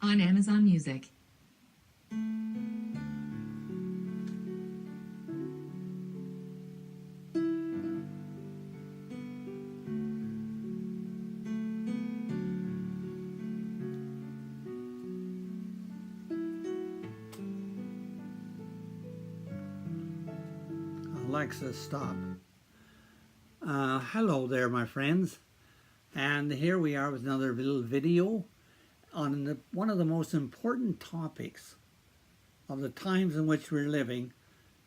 on Amazon Music. Alexa, stop. Hello there, my friends. And here we are with another little video on one of the most important topics of the times in which we're living,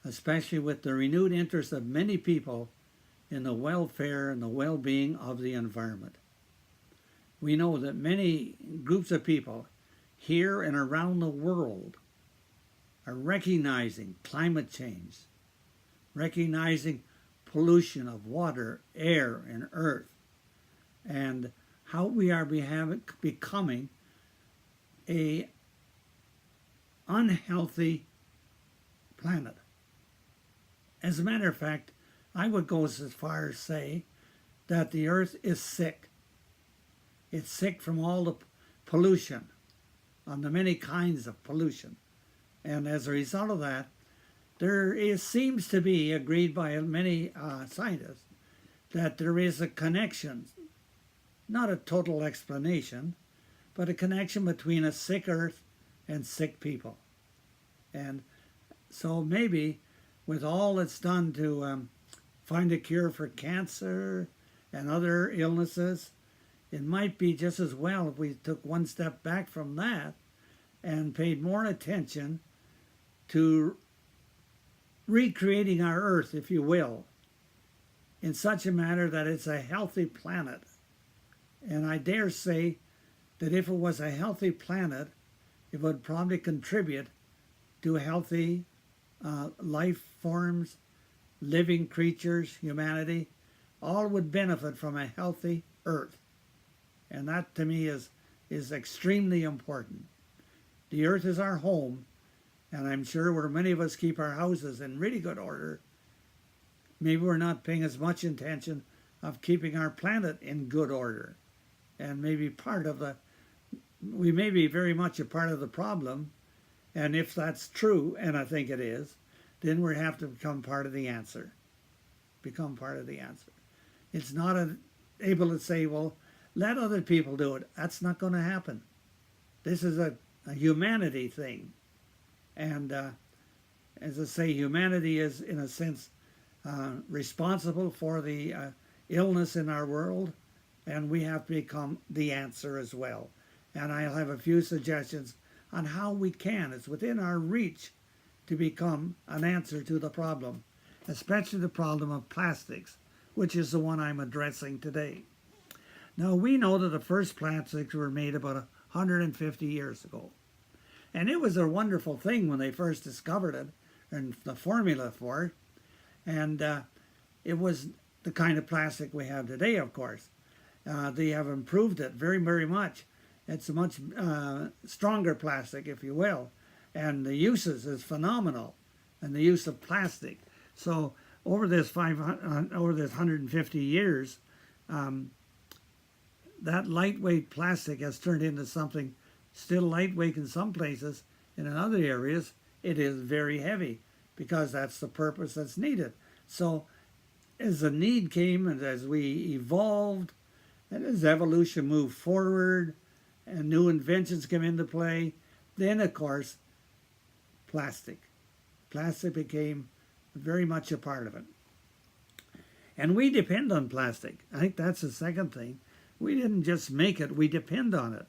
especially with the renewed interest of many people in the welfare and the well-being of the environment. We know that many groups of people here and around the world are recognizing climate change, recognizing pollution of water, air, and earth, and how we are becoming a unhealthy planet. As a matter of fact, I would go as far as say that the earth is sick. It's sick from all the pollution, on the many kinds of pollution. And as a result of that, seems to be agreed by many scientists that there is a connection, not a total explanation, but a connection between a sick earth and sick people. And so maybe with all that's done to find a cure for cancer and other illnesses, it might be just as well if we took one step back from that and paid more attention to recreating our earth, if you will, in such a manner that it's a healthy planet. And I dare say that if it was a healthy planet, it would probably contribute to healthy life forms, living creatures, humanity. All would benefit from a healthy earth. And that to me is extremely important. The earth is our home, and I'm sure where many of us keep our houses in really good order, maybe we're not paying as much attention of keeping our planet in good order. And maybe we may be very much a part of the problem. And if that's true, and I think it is, then we have to become part of the answer. Become part of the answer. It's not able to say, well, let other people do it. That's not going to happen. This is a humanity thing. And as I say, humanity is, in a sense, responsible for the illness in our world, and we have to become the answer as well. And I'll have a few suggestions on how we can. It's within our reach to become an answer to the problem, especially the problem of plastics, which is the one I'm addressing today. Now, we know that the first plastics were made about 150 years ago. And it was a wonderful thing when they first discovered it and the formula for it. And it was the kind of plastic we have today, of course. They have improved it very, very much. It's a much stronger plastic, if you will. And the uses is phenomenal, and the use of plastic. So over this 150 years, that lightweight plastic has turned into something still lightweight in some places, and in other areas it is very heavy, because that's the purpose that's needed. So as the need came, and as we evolved, and as evolution moved forward, and new inventions came into play, then of course plastic became very much a part of it. And we depend on plastic. I think that's the second thing. We didn't just make it, we depend on it.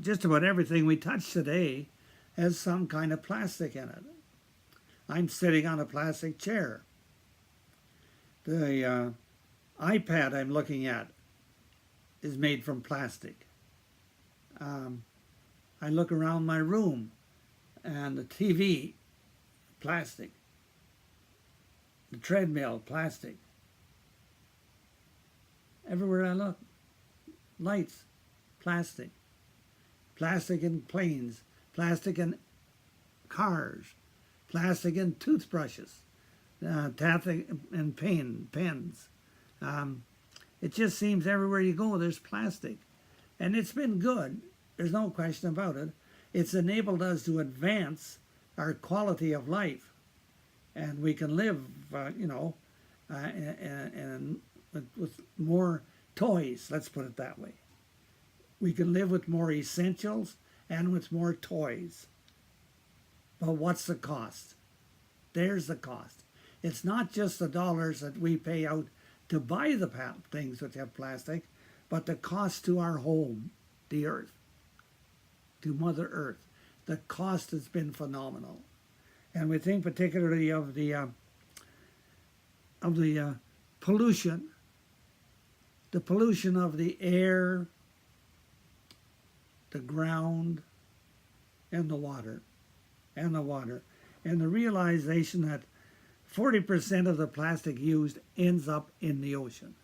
Just about everything we touch today has some kind of plastic in it. I'm sitting on a plastic chair. The iPad I'm looking at is made from plastic. I look around my room and the TV, plastic. The treadmill, plastic. Everywhere I look, lights, plastic. Plastic in planes, plastic in cars, plastic in toothbrushes, plastic in pens. It just seems everywhere you go there's plastic. And it's been good There's no question about it. It's enabled us to advance our quality of life, and we can live, and with more toys. Let's put it that way. We can live with more essentials and with more toys. But what's the cost? There's the cost. It's not just the dollars that we pay out to buy the things which have plastic, but the cost to our home, the earth, to Mother Earth. The cost has been phenomenal. And we think particularly of the pollution, the pollution of the air, the ground, and the water, and the realization that 40% of the plastic used ends up in the ocean.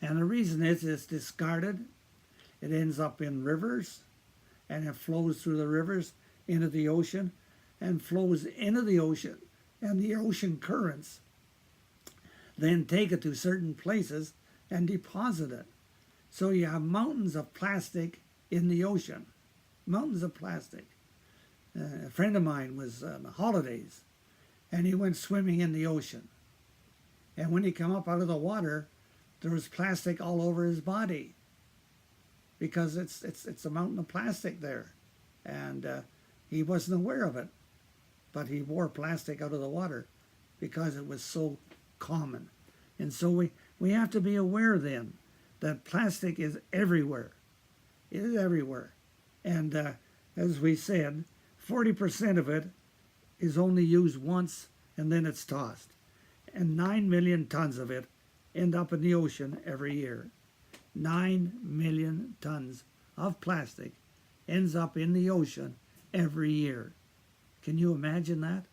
And the reason is it's discarded. It ends up in rivers, and it flows through the rivers into the ocean, and flows into the ocean, and the ocean currents then take it to certain places and deposit it. So you have mountains of plastic in the ocean, mountains of plastic. A friend of mine was on the holidays, and he went swimming in the ocean. And when he came up out of the water, there was plastic all over his body, because it's a mountain of plastic there, and he wasn't aware of it, but he wore plastic out of the water because it was so common. And so we have to be aware then that plastic is everywhere. It is everywhere. And as we said, 40% of it is only used once and then it's tossed. And 9 million tons of it end up in the ocean every year. 9 million tons of plastic ends up in the ocean every year. Can you imagine that?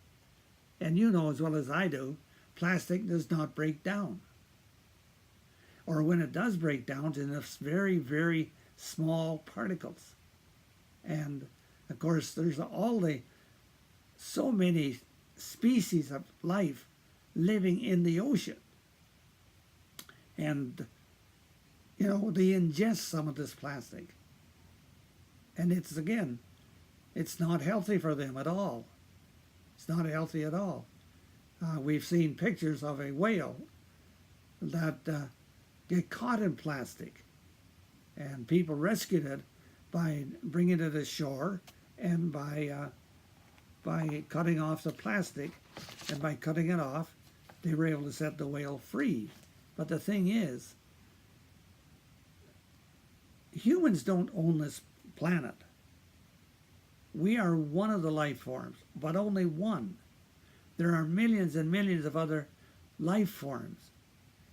And you know as well as I do, plastic does not break down. Or when it does break down, it's in very, very small particles. And of course, there's so many species of life living in the ocean. And, they ingest some of this plastic. And it's not healthy for them at all. It's not healthy at all. We've seen pictures of a whale that get caught in plastic, and people rescued it by bringing it ashore and by cutting off the plastic, and by cutting it off, they were able to set the whale free. But the thing is, humans don't own this planet. We are one of the life forms, but only one. There are millions and millions of other life forms,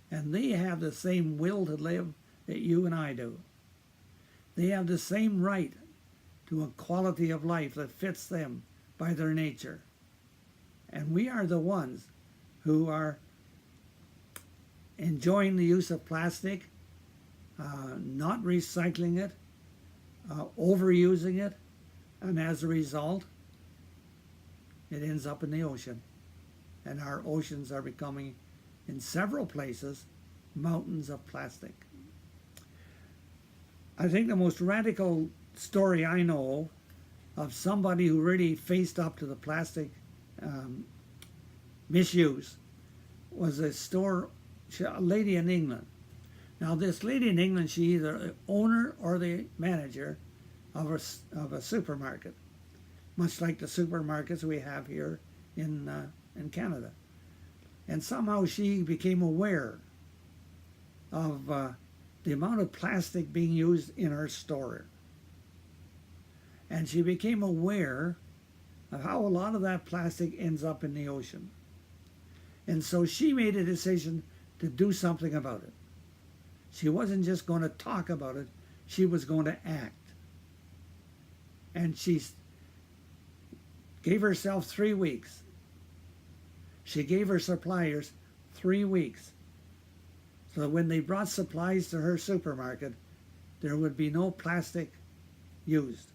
and they have the same will to live that you and I do. They have the same right to a quality of life that fits them by their nature. And we are the ones who are enjoying the use of plastic, not recycling it, overusing it, and as a result, it ends up in the ocean. And our oceans are becoming, in several places, mountains of plastic. I think the most radical story I know of somebody who really faced up to the plastic misuse was a lady in England. Now, this lady in England, she's either the owner or the manager of a supermarket, much like the supermarkets we have here in Canada. And somehow she became aware of the amount of plastic being used in her store. And she became aware of how a lot of that plastic ends up in the ocean. And so she made a decision to do something about it. She wasn't just going to talk about it, she was going to act. And she gave herself 3 weeks. She gave her suppliers 3 weeks. So that when they brought supplies to her supermarket, there would be no plastic used.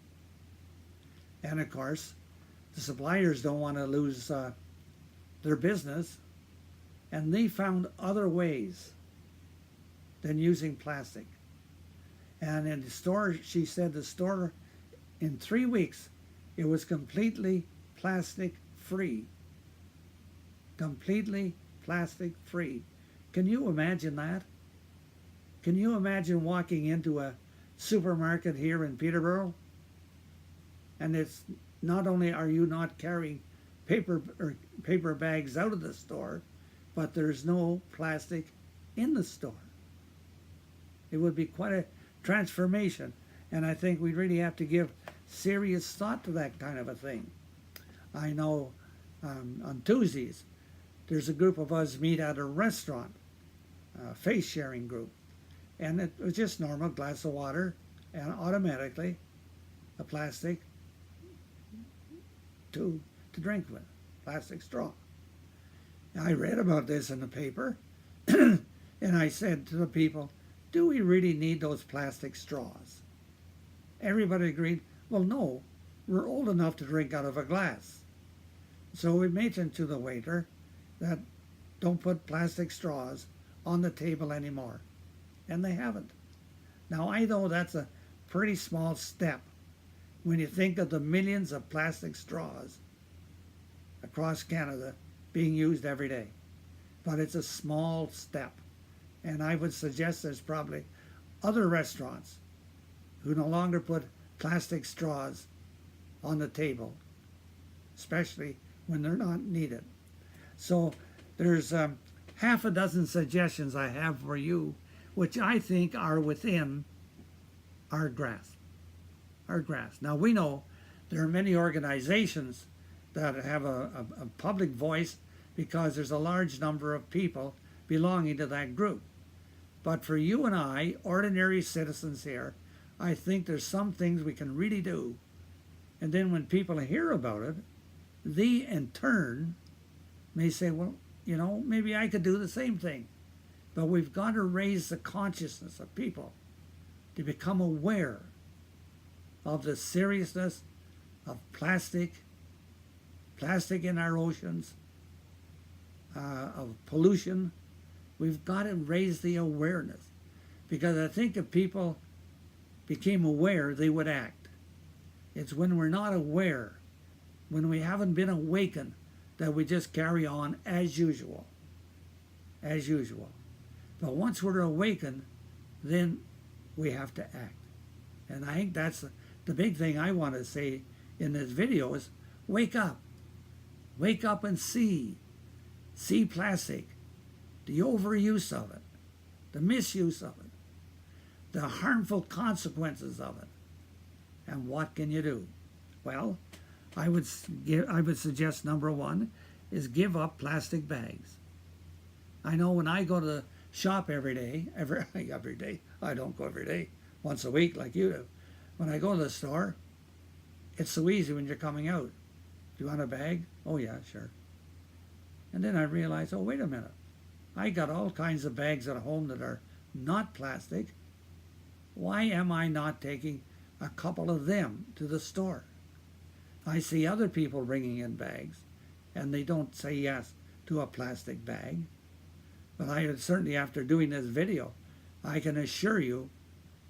And of course, the suppliers don't want to lose their business, and they found other ways than using plastic. And in the store, she said the store in 3 weeks, it was completely plastic free. Completely plastic free. Can you imagine that? Can you imagine walking into a supermarket here in Peterborough, and it's not only are you not carrying paper bags out of the store, but there's no plastic in the store. It would be quite a transformation, and I think we really have to give serious thought to that kind of a thing. I know on Tuesdays there's a group of us meet at a restaurant, a face sharing group, and it was just normal glass of water and automatically a plastic to drink with, plastic straw. I read about this in the paper and I said to the people, do we really need those plastic straws? Everybody agreed, well, no, we're old enough to drink out of a glass. So we mentioned to the waiter that don't put plastic straws on the table anymore. And they haven't. Now, I know that's a pretty small step when you think of the millions of plastic straws across Canada being used every day. But it's a small step. And I would suggest there's probably other restaurants who no longer put plastic straws on the table, especially when they're not needed. So there's half a dozen suggestions I have for you, which I think are within our grasp. Our grasp. Now we know there are many organizations that have a public voice because there's a large number of people belonging to that group. But for you and I, ordinary citizens here, I think there's some things we can really do. And then when people hear about it, they in turn may say, well, you know, maybe I could do the same thing. But we've got to raise the consciousness of people to become aware of the seriousness of plastic in our oceans, of pollution. We've got to raise the awareness, because I think if people became aware, they would act. It's when we're not aware, when we haven't been awakened, that we just carry on as usual. As usual. But once we're awakened, then we have to act. And I think that's the big thing I want to say in this video is wake up. Wake up and see. See plastic. The overuse of it. The misuse of it. The harmful consequences of it. And what can you do? Well, I would suggest number one is give up plastic bags. I know when I go to the shop every day, I don't go every day, once a week like you do. When I go to the store, it's so easy when you're coming out. Do you want a bag? Oh yeah, sure. And then I realize, oh, wait a minute. I got all kinds of bags at home that are not plastic. Why am I not taking a couple of them to the store? I see other people bringing in bags, and they don't say yes to a plastic bag. But I would certainly, after doing this video, I can assure you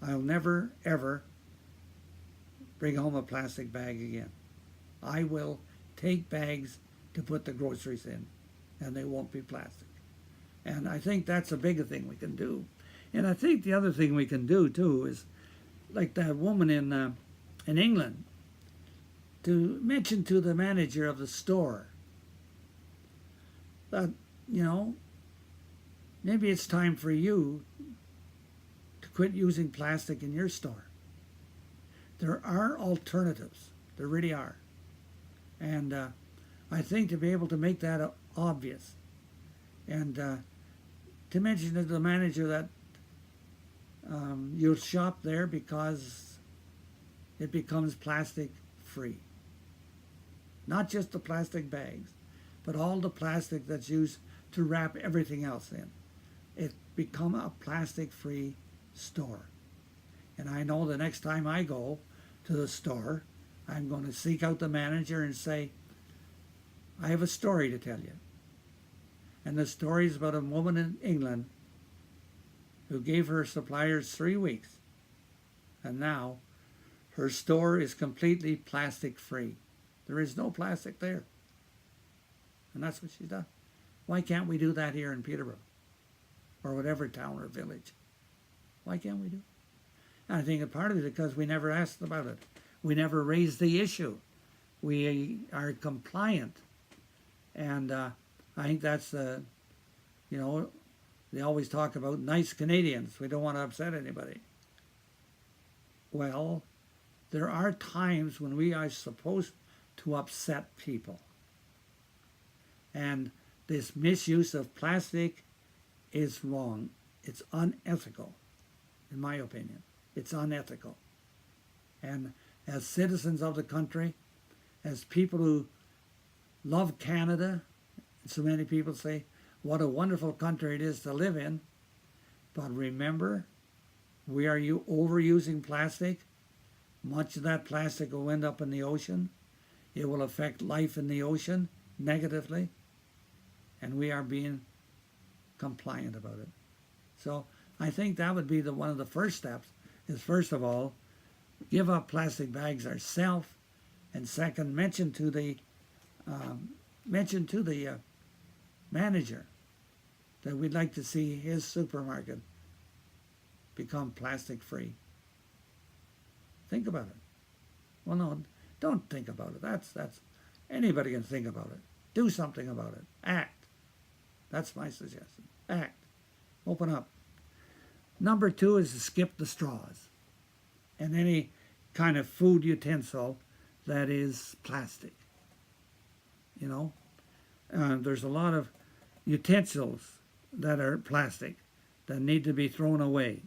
I'll never, ever bring home a plastic bag again. I will take bags to put the groceries in, and they won't be plastic. And I think that's a bigger thing we can do. And I think the other thing we can do, too, is like that woman in England, to mention to the manager of the store that, you know, maybe it's time for you to quit using plastic in your store. There are alternatives. There really are. And I think to be able to make that obvious and to mention to the manager that you'll shop there because it becomes plastic free. Not just the plastic bags, but all the plastic that's used to wrap everything else in. It become a plastic-free store. And I know the next time I go to the store, I'm going to seek out the manager and say, I have a story to tell you. And the story is about a woman in England who gave her suppliers 3 weeks And now her store is completely plastic free. There is no plastic there. And that's what she's done. Why can't we do that here in Peterborough? Or whatever town or village? Why can't we do it? And I think a part of it is because we never asked about it. We never raised the issue. We are compliant. And I think that's the, they always talk about nice Canadians. We don't want to upset anybody. Well, there are times when we are supposed to upset people. And this misuse of plastic is wrong. It's unethical, in my opinion. It's unethical. And as citizens of the country, as people who love Canada, so many people say, what a wonderful country it is to live in. But remember, we are overusing plastic. Much of that plastic will end up in the ocean. It will affect life in the ocean negatively. And we are being compliant about it. So I think that would be one of the first steps, is first of all, give up plastic bags ourselves, and second, mention to the manager that we'd like to see his supermarket become plastic free. Think about it. Well, no, don't think about it. That's anybody can think about it. Do something about it. Act. That's my suggestion. Act. Open up. Number 2 is to skip the straws and any kind of food utensil that is plastic. There's a lot of utensils that are plastic that need to be thrown away.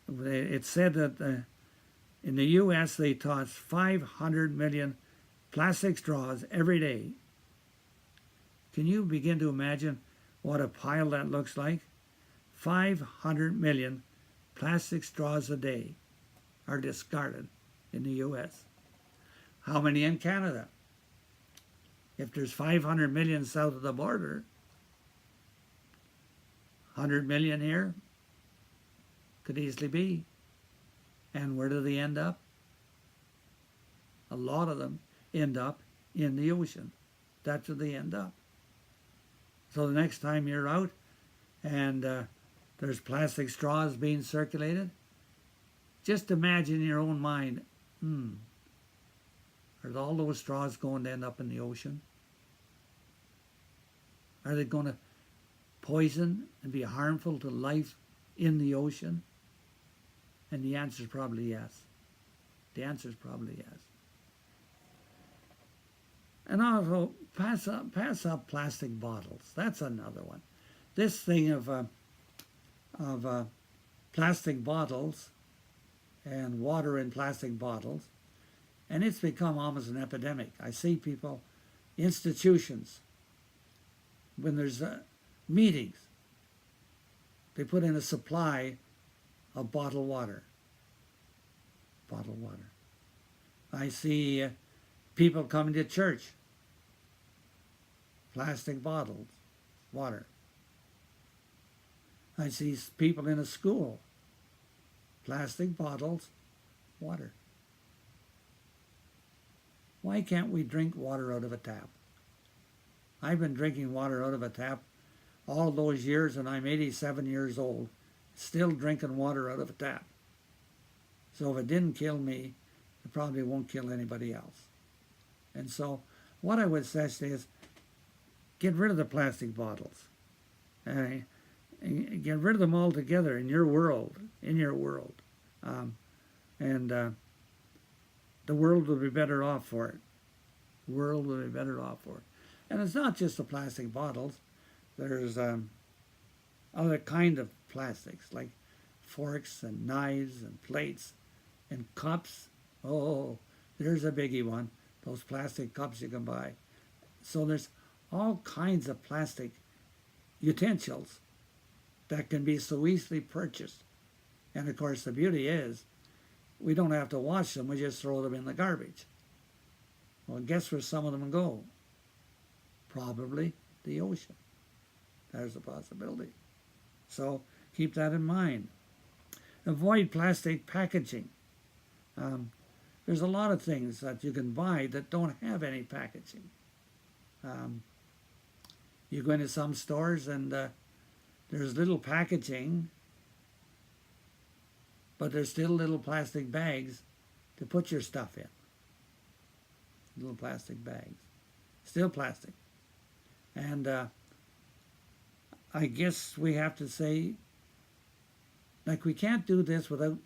It's said that in the U.S. they toss 500 million plastic straws every day. Can you begin to imagine what a pile that looks like? 500 million plastic straws a day are discarded in the U.S. How many in Canada? If there's 500 million south of the border, 100 million here could easily be. And where do they end up? A lot of them end up in the ocean. That's where they end up. So the next time you're out and there's plastic straws being circulated, just imagine in your own mind, are all those straws going to end up in the ocean? Are they going to poison and be harmful to life in the ocean? And the answer is probably yes. The answer is probably yes. And also, pass up plastic bottles. That's another one. This thing of plastic bottles and water in plastic bottles, and it's become almost an epidemic. I see people, institutions, when there's meetings, they put in a supply of bottled water. Bottled water. I see people coming to church, plastic bottles, water. I see people in a school, plastic bottles, water. Why can't we drink water out of a tap? I've been drinking water out of a tap all those years, and I'm 87 years old, still drinking water out of a tap. So if it didn't kill me, it probably won't kill anybody else. And so what I would suggest is get rid of the plastic bottles. Get rid of them altogether in your world. The world will be better off for it. The world will be better off for it. And it's not just the plastic bottles. There's other kind of plastics like forks and knives and plates and cups. Oh, there's a biggie one. Those plastic cups you can buy. So there's all kinds of plastic utensils that can be so easily purchased. And of course the beauty is we don't have to wash them, we just throw them in the garbage. Well, guess where some of them go? Probably the ocean. There's a possibility. So keep that in mind. Avoid plastic packaging. There's a lot of things that you can buy that don't have any packaging. You go into some stores and there's little packaging, but there's still little plastic bags to put your stuff in. Little plastic bags. Still plastic. And I guess we have to say, like, we can't do this without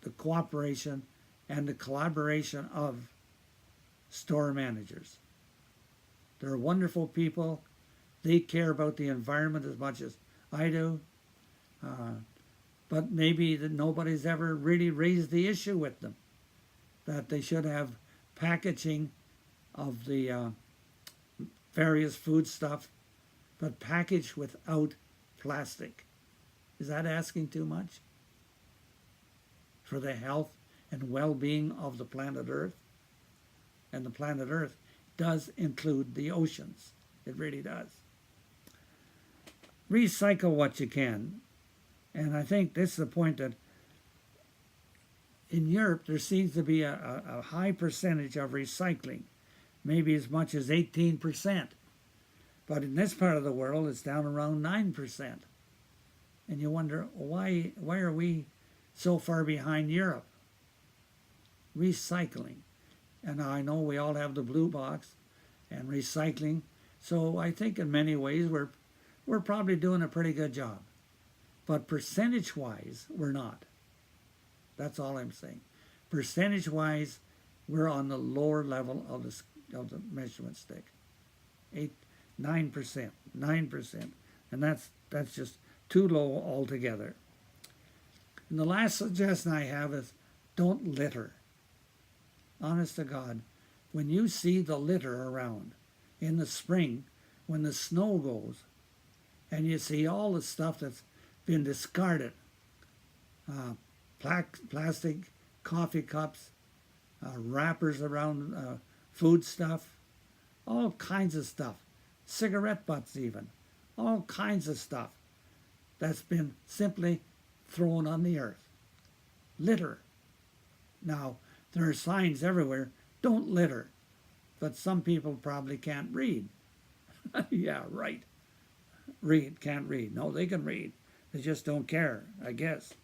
the cooperation and the collaboration of store managers. They're wonderful people. They care about the environment as much as I do. But maybe that nobody's ever really raised the issue with them, that they should have packaging of the various foodstuff, but packaged without plastic. Is that asking too much for the health and well-being of the planet Earth? And the planet Earth does include the oceans. It really does. Recycle what you can. And I think this is the point, that in Europe there seems to be a high percentage of recycling, maybe as much as 18%. But in this part of the world it's down around 9%. And you wonder, why are we so far behind Europe? Recycling. And I know we all have the blue box and recycling. So I think in many ways we're probably doing a pretty good job. But percentage-wise, we're not. That's all I'm saying. Percentage-wise, we're on the lower level of the measurement stick. 9%, and that's just too low altogether. And the last suggestion I have is, don't litter. Honest to God, when you see the litter around in the spring, when the snow goes, and you see all the stuff that's been discarded, plastic coffee cups, wrappers around food stuff, all kinds of stuff, cigarette butts even, all kinds of stuff that's been simply thrown on the earth. Litter. Now, there are signs everywhere, don't litter, but some people probably can't read. Yeah, right. Can't read. No, they can read. They just don't care, I guess.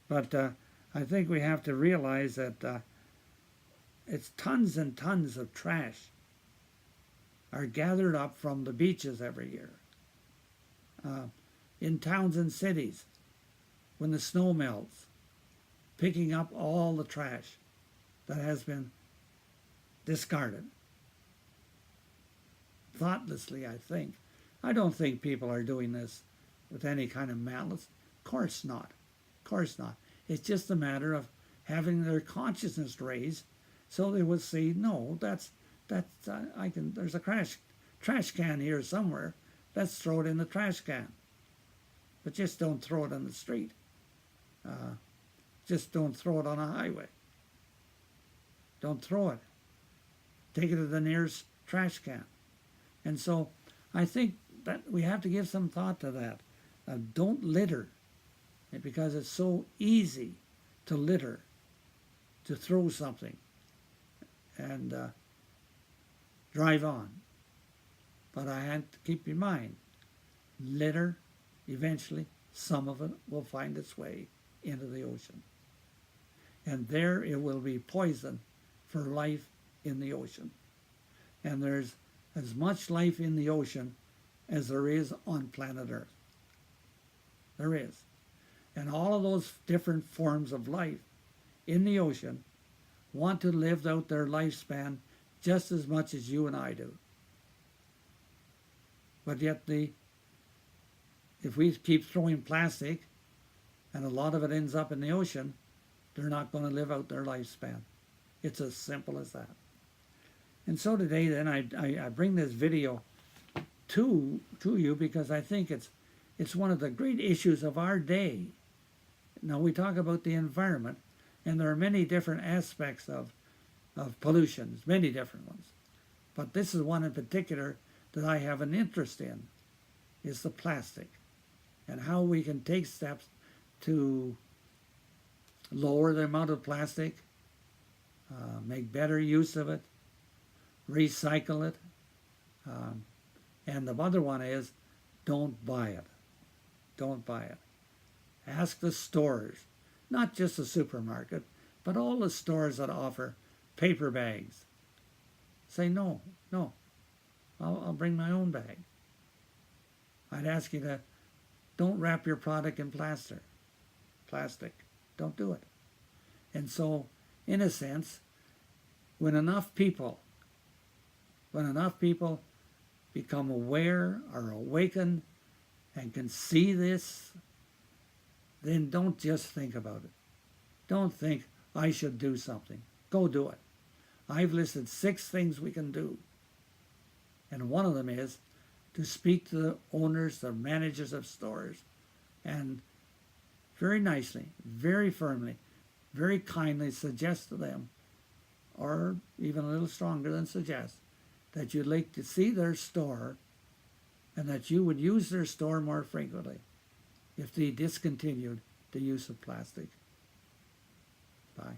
But I think we have to realize that it's tons and tons of trash are gathered up from the beaches every year. In towns and cities, when the snow melts, picking up all the trash that has been discarded. Thoughtlessly, I think. I don't think people are doing this with any kind of malice. Of course not. Of course not. It's just a matter of having their consciousness raised, so they would say, no, there's a trash can here somewhere. Let's throw it in the trash can. But just don't throw it on the street. Just don't throw it on a highway. Don't throw it. Take it to the nearest trash can. And so I think that we have to give some thought to that. Don't litter, because it's so easy to litter, to throw something and drive on. But I have to keep in mind, litter, eventually, some of it will find its way into the ocean. And there it will be poison for life in the ocean. And there's as much life in the ocean as there is on planet Earth. There is. And all of those different forms of life in the ocean want to live out their lifespan just as much as you and I do. But yet if we keep throwing plastic and a lot of it ends up in the ocean, they're not going to live out their lifespan. It's as simple as that. And so today then I bring this video to you because I think it's one of the great issues of our day. Now we talk about the environment, and there are many different aspects of pollution, many different ones. But this is one in particular that I have an interest in, is the plastic, and how we can take steps to lower the amount of plastic, make better use of it, recycle it. And the other one is don't buy it. Don't buy it. Ask the stores, not just the supermarket, but all the stores that offer paper bags. Say no, no, I'll bring my own bag. I'd ask you to don't wrap your product in plastic. Don't do it. And so, in a sense, when enough people become aware or awakened and can see this, then don't just think about it. Don't think, I should do something. Go do it. I've listed 6 things we can do. And one of them is to speak to the owners, the managers of stores, and very nicely, very firmly, very kindly suggest to them, or even a little stronger than suggest, that you'd like to see their store and that you would use their store more frequently if they discontinued the use of plastic. Bye.